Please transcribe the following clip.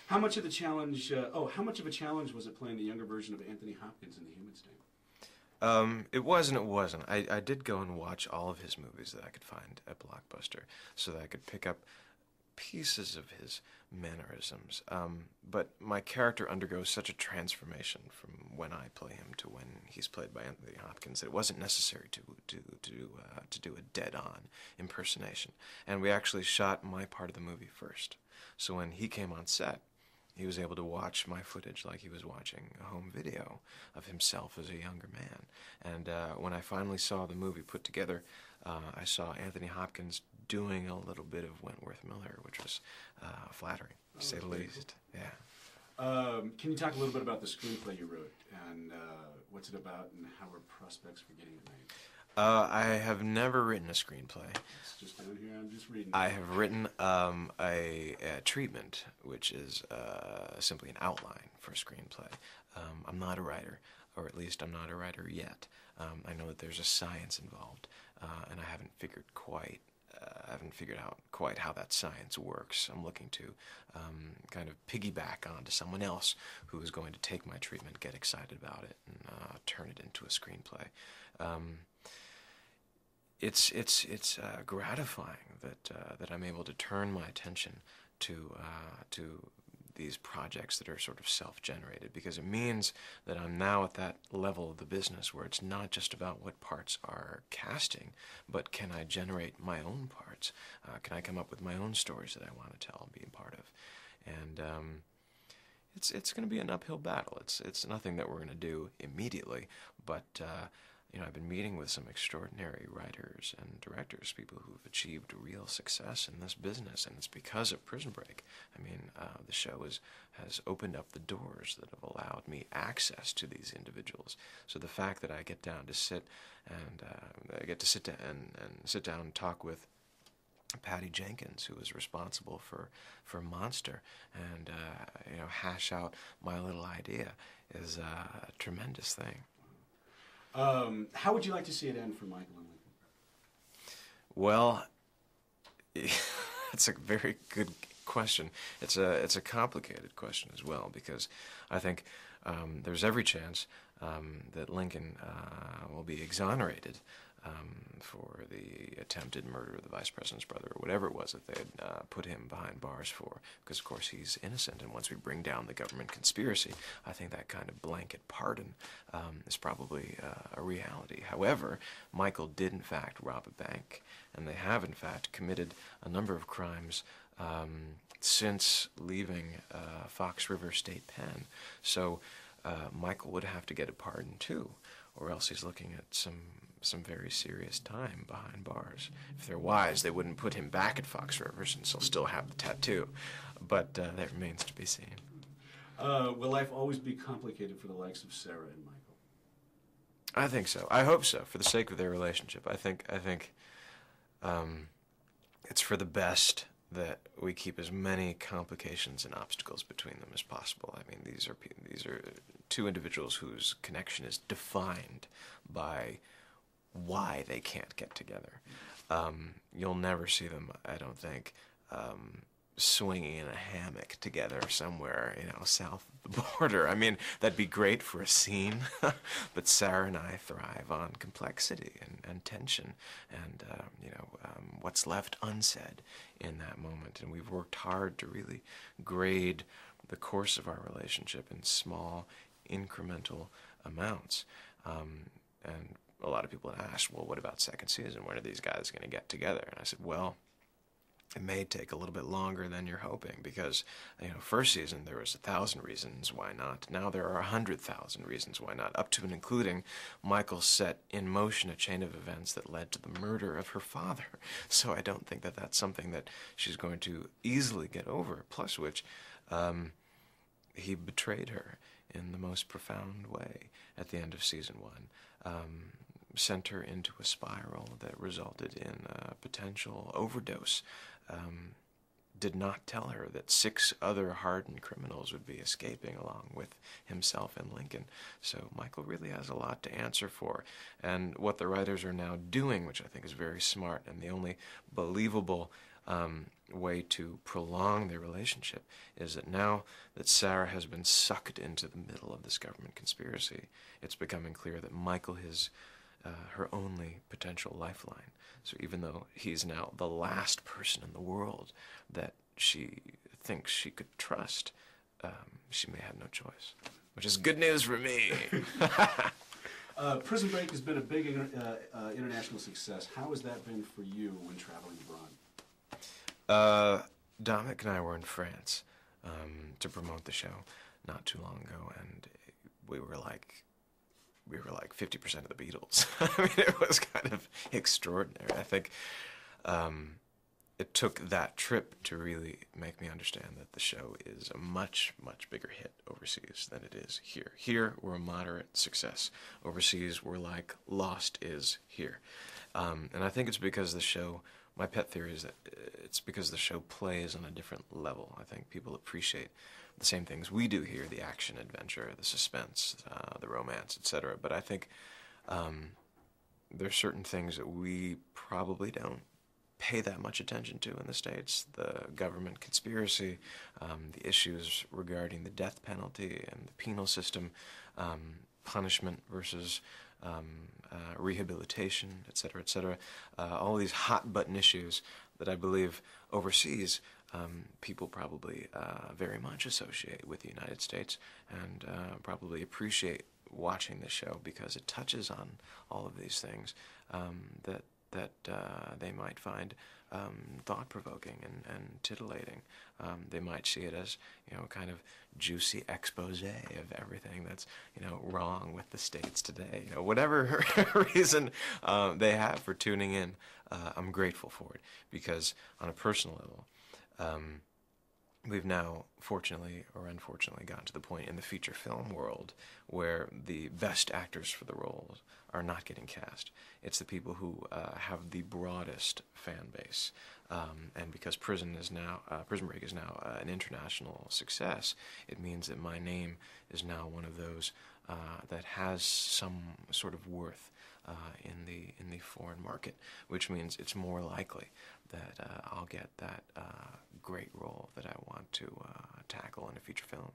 How much of the challenge? How much of a challenge was it playing the younger version of Anthony Hopkins in The Human Stain? It was and it wasn't. I did go and watch all of his movies that I could find at Blockbuster so that I could pick up pieces of his mannerisms. But my character undergoes such a transformation from when I play him to when he's played by Anthony Hopkins that it wasn't necessary to do a dead-on impersonation. And we actually shot my part of the movie first. So when he came on set, he was able to watch my footage like he was watching a home video of himself as a younger man. And when I finally saw the movie put together, I saw Anthony Hopkins doing a little bit of Wentworth Miller, which was flattering, to say the least. Yeah. Can you talk a little bit about the screenplay you wrote, and what's it about, and how are prospects for getting it made? I have never written a screenplay. It's just down here, I'm just reading. I have written a treatment, which is simply an outline for a screenplay. I'm not a writer, or at least I'm not a writer yet. I know that there's a science involved, and I haven't figured out quite how that science works. I'm looking to kind of piggyback onto someone else who is going to take my treatment, get excited about it, and turn it into a screenplay. It's gratifying that I'm able to turn my attention to these projects that are sort of self-generated, because it means that I'm now at that level of the business where it's not just about what parts are casting, but can I generate my own parts? Can I come up with my own stories that I want to tell and be a part of? And it's going to be an uphill battle. It's nothing that we're going to do immediately, but you know, I've been meeting with some extraordinary writers and directors, people who've achieved real success in this business, and it's because of Prison Break. I mean, the show has opened up the doors that have allowed me access to these individuals. So the fact that I get down to sit and sit down and talk with Patty Jenkins, who was responsible for Monster, and you know, hash out my little idea is a tremendous thing. How would you like to see it end for Michael and Lincoln? Well, that's a very good question. It's a complicated question as well, because I think there's every chance that Lincoln will be exonerated for the attempted murder of the vice president's brother, or whatever it was that they had put him behind bars for, because of course he's innocent, and once we bring down the government conspiracy, I think that kind of blanket pardon is probably a reality. However, Michael did in fact rob a bank, and they have in fact committed a number of crimes since leaving Fox River State Pen. So Michael would have to get a pardon too, or else he's looking at some very serious time behind bars. If they're wise, they wouldn't put him back at Fox River, since he'll still have the tattoo. But that remains to be seen. Will life always be complicated for the likes of Sarah and Michael? I think so. I hope so, for the sake of their relationship. I think it's for the best that we keep as many complications and obstacles between them as possible. I mean, these are two individuals whose connection is defined by why they can't get together. You'll never see them, I don't think, swinging in a hammock together somewhere, you know, south of the border. I mean, that'd be great for a scene, but Sarah and I thrive on complexity and tension and, you know, what's left unsaid in that moment. And we've worked hard to really grade the course of our relationship in small, incremental amounts. And a lot of people have asked, well, what about second season? When are these guys going to get together? And I said, well, it may take a little bit longer than you're hoping, because, you know, first season there was 1,000 reasons why not. Now there are 100,000 reasons why not, up to and including Michael set in motion a chain of events that led to the murder of her father. So I don't think that that's something that she's going to easily get over, plus which he betrayed her in the most profound way at the end of season 1. Sent her into a spiral that resulted in a potential overdose. Did not tell her that 6 other hardened criminals would be escaping along with himself and Lincoln. So Michael really has a lot to answer for. And what the writers are now doing, which I think is very smart, and the only believable way to prolong their relationship is that now that Sarah has been sucked into the middle of this government conspiracy, it's becoming clear that Michael is her only potential lifeline. So even though he's now the last person in the world that she thinks she could trust, she may have no choice, which is good news for me. Prison Break has been a big international success. How has that been for you when traveling abroad? Dominic and I were in France to promote the show not too long ago, and we were like 50% of the Beatles. I mean, it was kind of extraordinary. I think it took that trip to really make me understand that the show is a much, much bigger hit overseas than it is here. Here, we're a moderate success. Overseas, we're like Lost is here. And I think it's because the show, my pet theory is that it's because the show plays on a different level. I think people appreciate the same things we do here, the action, adventure, the suspense, the romance, etc. But I think there's certain things that we probably don't pay that much attention to in the States. The government conspiracy, the issues regarding the death penalty and the penal system, punishment versus rehabilitation, etc., etc. All these hot-button issues that I believe overseas people probably very much associate with the United States and probably appreciate watching the show because it touches on all of these things that they might find thought-provoking and titillating. They might see it as, kind of juicy expose of everything that's, wrong with the States today. Whatever reason they have for tuning in, I'm grateful for it because on a personal level, we've now, fortunately or unfortunately, gotten to the point in the feature film world where the best actors for the roles are not getting cast. It's the people who have the broadest fan base. And because Prison Break is now an international success, it means that my name is now one of those that has some sort of worth in the foreign market, which means it's more likely that I'll get that great role that I want to tackle in a feature film.